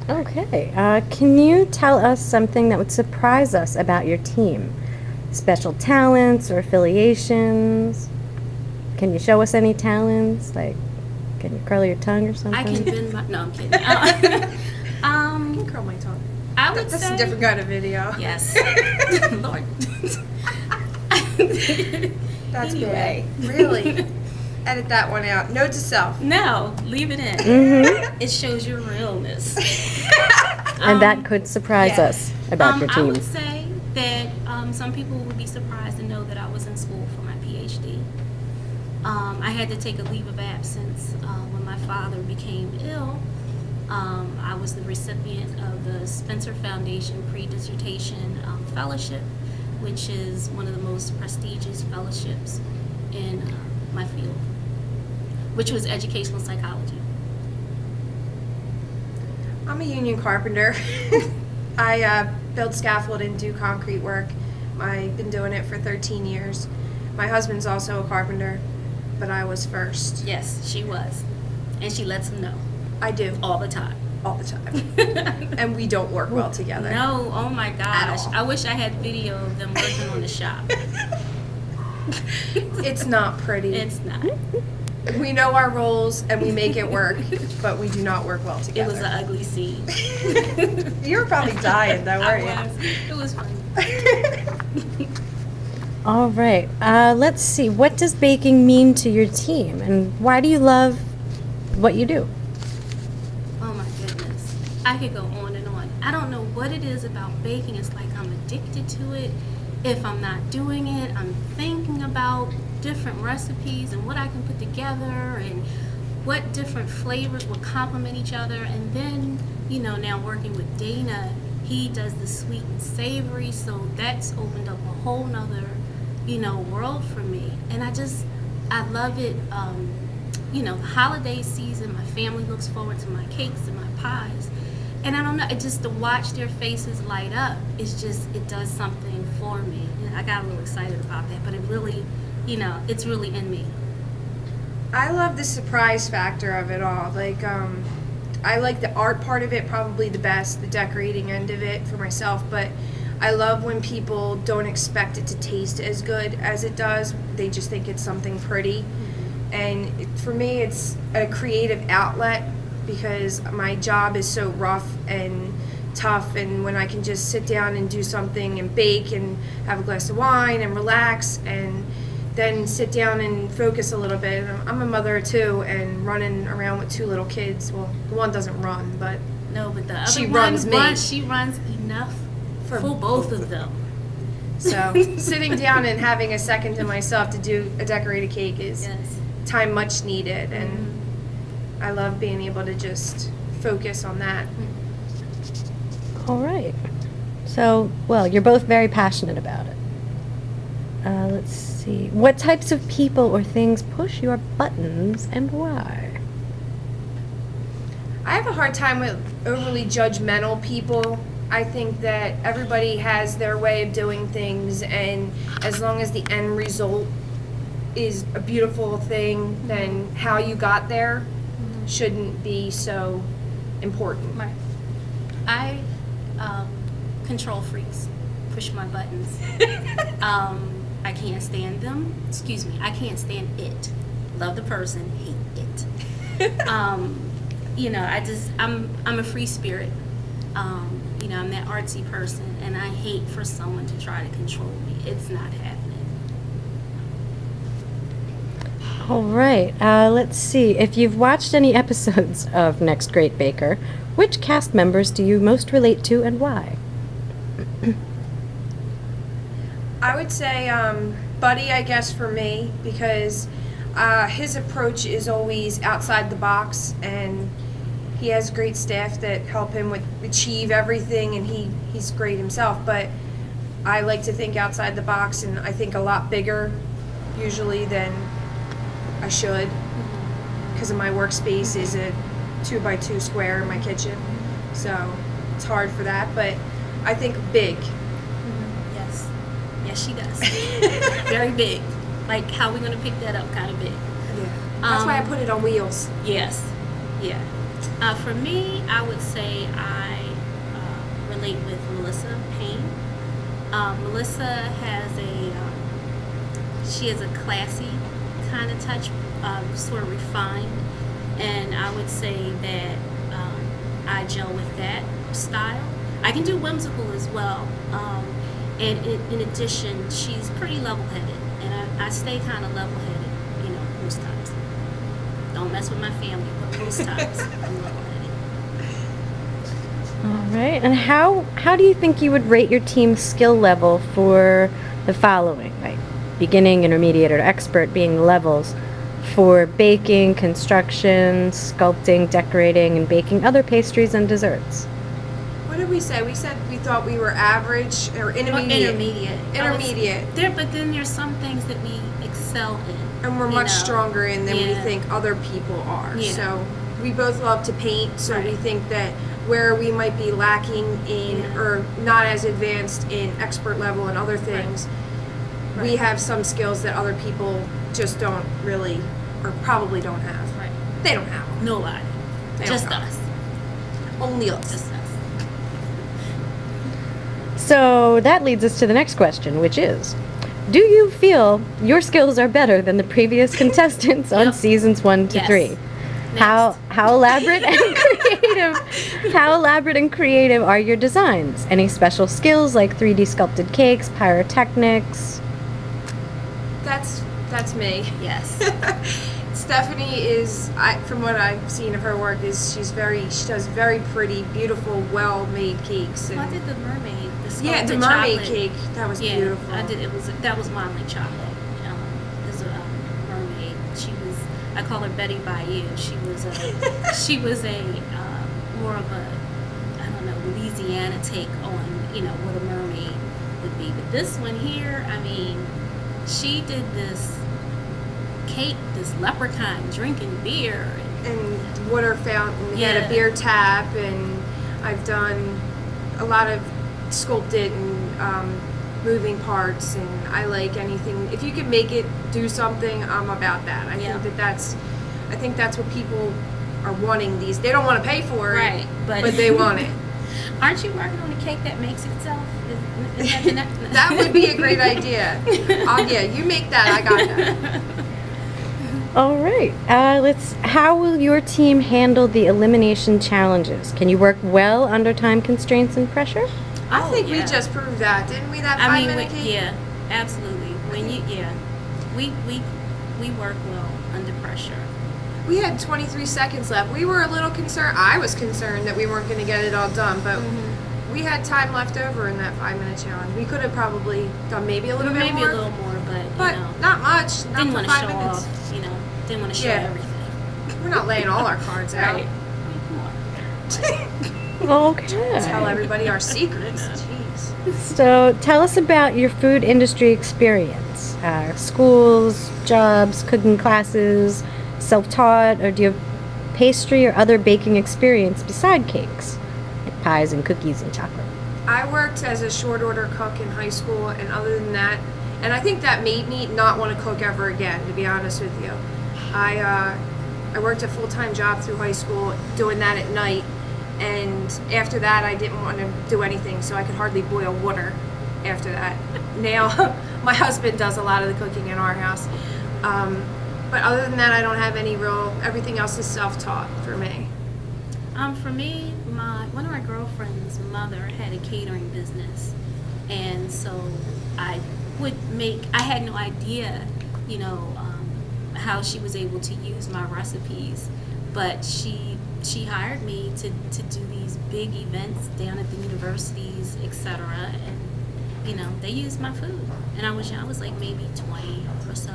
Okay. Can you tell us something that would surprise us about your team? Special talents or affiliations? Can you show us any talents? Like, can you curl your tongue or something? I can bend my. No, I'm kidding. I can curl my tongue. I would That's say a different kind of video. yes. Lord. That's Anyway. bad. Really? Edit that one out. Note to self. No, leave it in. Mm-hmm. It shows your realness. And that could surprise yeah. us about your I team. would say that some people would be surprised to know that I was in school for my PhD. I had to take a leave of absence when my father became ill. I was the recipient of the Spencer Foundation Pre-Dissertation Fellowship, which is one of the most prestigious fellowships in my field, which was educational psychology. I'm a union carpenter. I build scaffold and do concrete work. I've been doing it for 13 years. My husband's also a carpenter, but I was first. Yes, she was. And she lets him know I do. all the time. All the time. And we don't work well together. No, oh my gosh. all. I wish I had video of them working on the shop. It's not pretty. It's not. We know our roles and we make it work, but we do not work well It together. was an ugly scene. You were probably dying though, I weren't was. It was fun. you? All right. Let's see. What does baking mean to your team, and why do you love what you do? Oh my goodness. I could go on and on. I don't know what it is about baking. It's like I'm addicted to it. If I'm not doing it, I'm thinking about different recipes and what I can put together and what different flavors will complement each other. And then, now working with Dana, he does the sweet and savory, so that's opened up a whole nother, world for me. And I love it. The holiday season, my family looks forward to my cakes and my pies. And I don't know, it just to watch their faces light up, it does something for me. And I got a little excited about that, but it really, it's really in me. I love the surprise factor of it all. Like, I like the art part of it probably the best, the decorating end of it for myself, but I love when people don't expect it to taste as good as it does. They just think it's something pretty. And for me, it's a creative outlet because my job is so rough and tough, and when I can just sit down and do something and bake and have a glass of wine and relax and then sit down and focus a little bit. I'm a mother of two and running around with two little kids. Well, the one doesn't run, but No, but the other She one runs me. She runs enough For for both of them. so sitting down and having a second to myself to do a decorated cake is Yes. time much needed, and I love being able to just focus on that. All right. So, well, you're both very passionate about it. Let's see. What types of people or things push your buttons and why? I have a hard time with overly judgmental people. I think that everybody has their way of doing things, and as long as the end result is a beautiful thing, then how you got there shouldn't be so important. Right. I control freaks, push my buttons. I can't stand them. Excuse me. I can't stand it. Love the person, hate it. I'm a free spirit. I'm that artsy person, and I hate for someone to try to control me. It's not happening. All right. Let's see. If you've watched any episodes of Next Great Baker, which cast members do you most relate to and why? I would say Buddy, I guess, for me, because his approach is always outside the box, and he has great staff that help him achieve everything, and he's great himself. But I like to think outside the box, and I think a lot bigger usually than I should, because my workspace is a 2x2 square in my kitchen, so it's hard for that. But I think big. Yes. Yes, she does. Very big. Like, how we going to pick that up kind of big. Yeah. That's why I put it on wheels. Yes. Yeah. For me, I would say I relate with Melissa Payne. Melissa has she has a classy kind of touch, sort of refined, and I would say that I gel with that style. I can do whimsical as well, and in addition, she's pretty level-headed, and I stay kind of level-headed, most times. Don't mess with my family, but most times I'm level-headed. All right. And how do you think you would rate your team's skill level for the following, like beginning, intermediate, or expert being the levels for baking, construction, sculpting, decorating, and baking other pastries and desserts? What did we say? We said we thought we were average or intermediate. Intermediate. But then there's some things that we excel in. And we're much stronger in than we Yeah. think other people are. Yeah. So we both love to paint, so we Right. think that where we might be lacking in Yeah. or not as advanced in expert level and other things, we Right. have some skills that other people just don't really or probably don't have. Right. They don't have them. Nobody. They don't Just know. us. Only us. Just us. So that leads us to the next question, which is, do you feel your skills are better than the previous contestants on Yep. seasons 1 to Yes. 3? How elaborate and creative? How elaborate and creative are your designs? Any special skills like 3D sculpted cakes, pyrotechnics? That's me. Yes. Stephanie is, from what I've seen of her work, she does very pretty, beautiful, well-made cakes. Well, I And did the mermaid. yeah, the sculpted mermaid chocolate. cake, that was Yeah, beautiful. I did. That was Mommy Chocolate. Is a mermaid. I call her Betty Bayou. She was a more of a, I don't know, Louisiana take on what a mermaid would be. But this one here, I mean, she did this cake, this leprechaun drinking beer. And water fountain, had a Yeah. beer tap, and I've done a lot of sculpted and moving parts, and I like anything. If you can make it do something, I'm about that. I Yeah. think that's what people are wanting these. They don't want to pay for it, Right, but they want it. Aren't you working on a cake that makes itself? Is that the next? That would be a great idea. Yeah, you make that. I got that. All right. How will your team handle the elimination challenges? Can you work well under time constraints and pressure? I think we yeah. just proved that, didn't we? That I mean, 5-minute cake. yeah, absolutely. We work well under pressure. We had 23 seconds left. We were a little concerned. I was concerned that we weren't going to get it all done, but we had time left over in that 5-minute challenge. We could have probably done maybe a little bit Maybe more. a little more, but not much. Not didn't for want to 5 show minutes. off. Didn't want to show Yeah. everything. We're not laying all our cards out. Right. Come on. Okay. Tell everybody our secrets. Jeez. So tell us about your food industry experience. Schools, jobs, cooking classes, self-taught, or do you have pastry or other baking experience beside cakes, like pies and cookies and chocolate? I worked as a short order cook in high school, and other than that, and I think that made me not want to cook ever again, to be honest with you. I worked a full-time job through high school doing that at night, and after that I didn't want to do anything, so I could hardly boil water after that. Now my husband does a lot of the cooking in our house, but other than that I don't have any everything else is self-taught for me. For me, one of my girlfriend's mother had a catering business, and so I had no idea, how she was able to use my recipes, but she hired me to do these big events down at the universities, etc. And they used my food, and I was like maybe 20 or so.